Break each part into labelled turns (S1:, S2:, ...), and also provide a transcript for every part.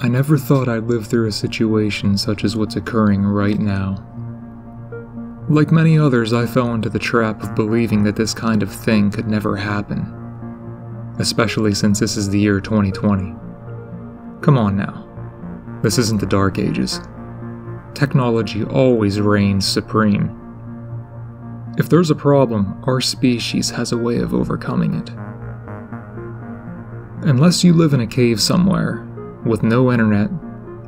S1: I never thought I'd live through a situation such as what's occurring right now. Like many others, I fell into the trap of believing that this kind of thing could never happen, especially since this is the year 2020. Come on now, this isn't the Dark Ages. Technology always reigns supreme. If there's a problem, our species has a way of overcoming it. Unless you live in a cave somewhere, with no internet,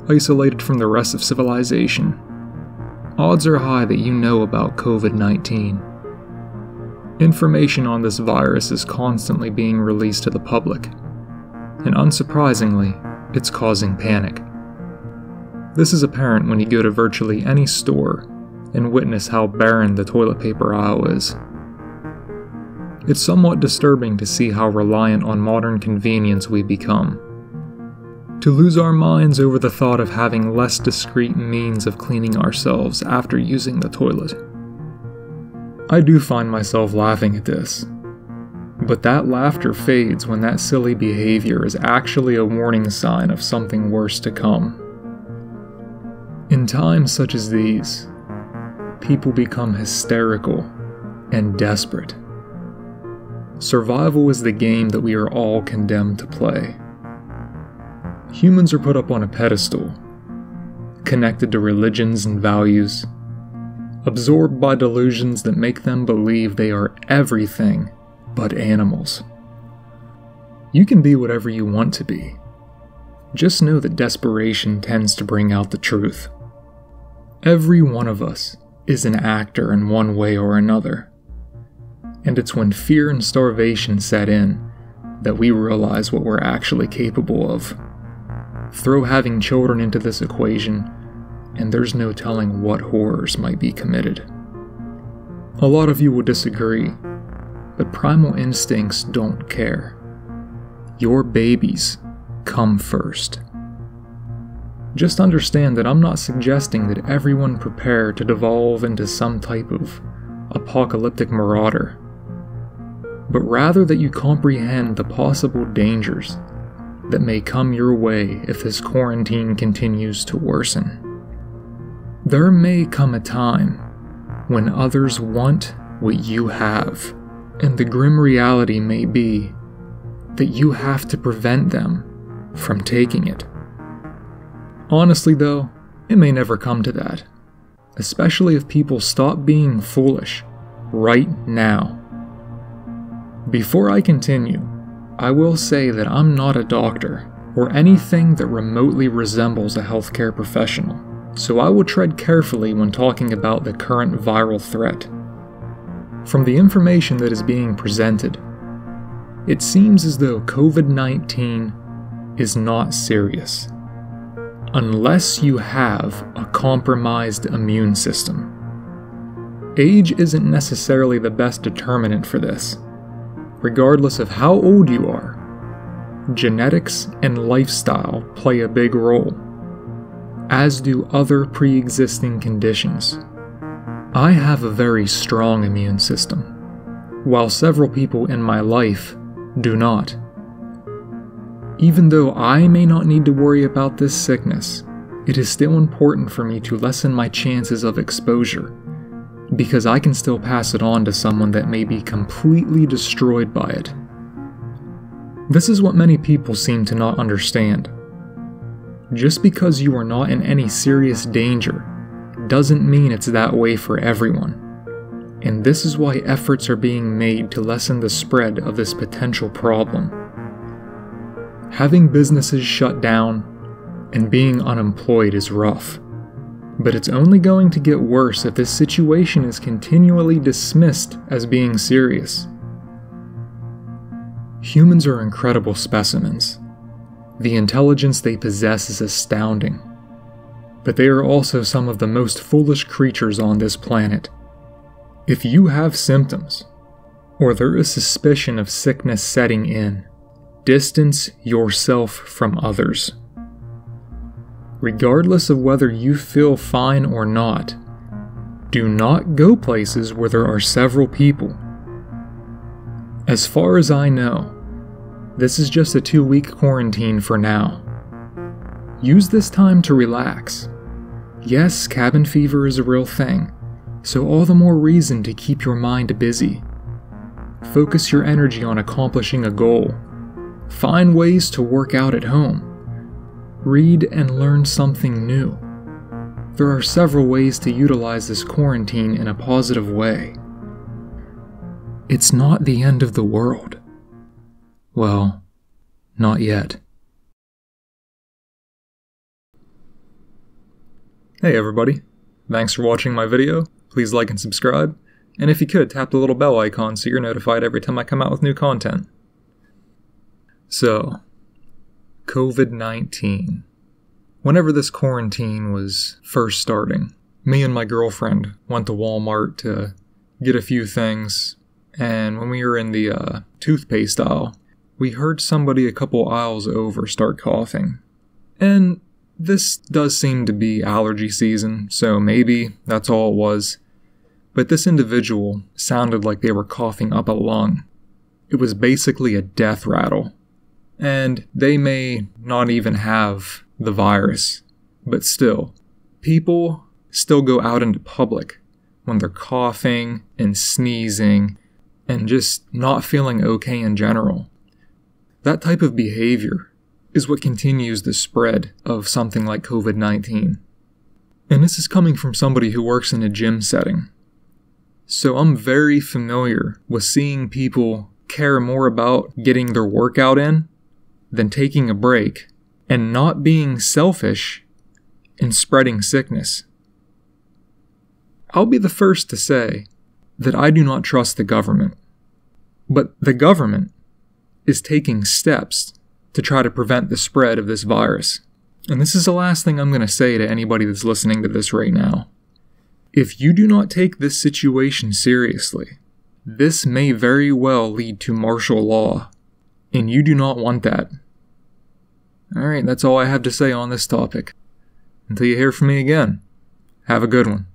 S1: isolated from the rest of civilization, odds are high that you know about COVID-19. Information on this virus is constantly being released to the public, and unsurprisingly, it's causing panic. This is apparent when you go to virtually any store and witness how barren the toilet paper aisle is. It's somewhat disturbing to see how reliant on modern convenience we become. To lose our minds over the thought of having less discreet means of cleaning ourselves after using the toilet. I do find myself laughing at this, but that laughter fades when that silly behavior is actually a warning sign of something worse to come. In times such as these, people become hysterical and desperate. Survival is the game that we are all condemned to play. Humans are put up on a pedestal, connected to religions and values, absorbed by delusions that make them believe they are everything but animals. You can be whatever you want to be. Just know that desperation tends to bring out the truth. Every one of us is an actor in one way or another. And it's when fear and starvation set in that we realize what we're actually capable of. Throw having children into this equation, and there's no telling what horrors might be committed. A lot of you will disagree, but primal instincts don't care. Your babies come first. Just understand that I'm not suggesting that everyone prepare to devolve into some type of apocalyptic marauder, but rather that you comprehend the possible dangers that may come your way if this quarantine continues to worsen. There may come a time when others want what you have, and the grim reality may be that you have to prevent them from taking it. Honestly though, it may never come to that, especially if people stop being foolish right now. Before I continue, I will say that I'm not a doctor or anything that remotely resembles a healthcare professional, so I will tread carefully when talking about the current viral threat. From the information that is being presented, it seems as though COVID-19 is not serious, unless you have a compromised immune system. Age isn't necessarily the best determinant for this. Regardless of how old you are, genetics and lifestyle play a big role, as do other pre-existing conditions. I have a very strong immune system, while several people in my life do not. Even though I may not need to worry about this sickness, it is still important for me to lessen my chances of exposure, because I can still pass it on to someone that may be completely destroyed by it. This is what many people seem to not understand. Just because you are not in any serious danger doesn't mean it's that way for everyone, and this is why efforts are being made to lessen the spread of this potential problem. Having businesses shut down and being unemployed is rough, but it's only going to get worse if this situation is continually dismissed as being serious. Humans are incredible specimens. The intelligence they possess is astounding, but they are also some of the most foolish creatures on this planet. If you have symptoms, or there is suspicion of sickness setting in, distance yourself from others. Regardless of whether you feel fine or not, do not go places where there are several people. As far as I know, this is just a 2-week quarantine for now. Use this time to relax. Yes, cabin fever is a real thing, so all the more reason to keep your mind busy. Focus your energy on accomplishing a goal. Find ways to work out at home. Read and learn something new. There are several ways to utilize this quarantine in a positive way. It's not the end of the world. Well, not yet. Hey everybody, thanks for watching my video. Please like and subscribe, and if you could, tap the little bell icon so you're notified every time I come out with new content. So, COVID-19. Whenever this quarantine was first starting, me and my girlfriend went to Walmart to get a few things, and when we were in the toothpaste aisle, we heard somebody a couple aisles over start coughing. And this does seem to be allergy season, so maybe that's all it was. But this individual sounded like they were coughing up a lung. It was basically a death rattle. And they may not even have the virus, but still, people still go out into public when they're coughing and sneezing and just not feeling okay in general. That type of behavior is what continues the spread of something like COVID-19. And this is coming from somebody who works in a gym setting. So I'm very familiar with seeing people care more about getting their workout in than taking a break and not being selfish in spreading sickness. I'll be the first to say that I do not trust the government. But the government is taking steps to try to prevent the spread of this virus. And this is the last thing I'm going to say to anybody that's listening to this right now. If you do not take this situation seriously, this may very well lead to martial law, and you do not want that. Alright, that's all I have to say on this topic. Until you hear from me again, have a good one.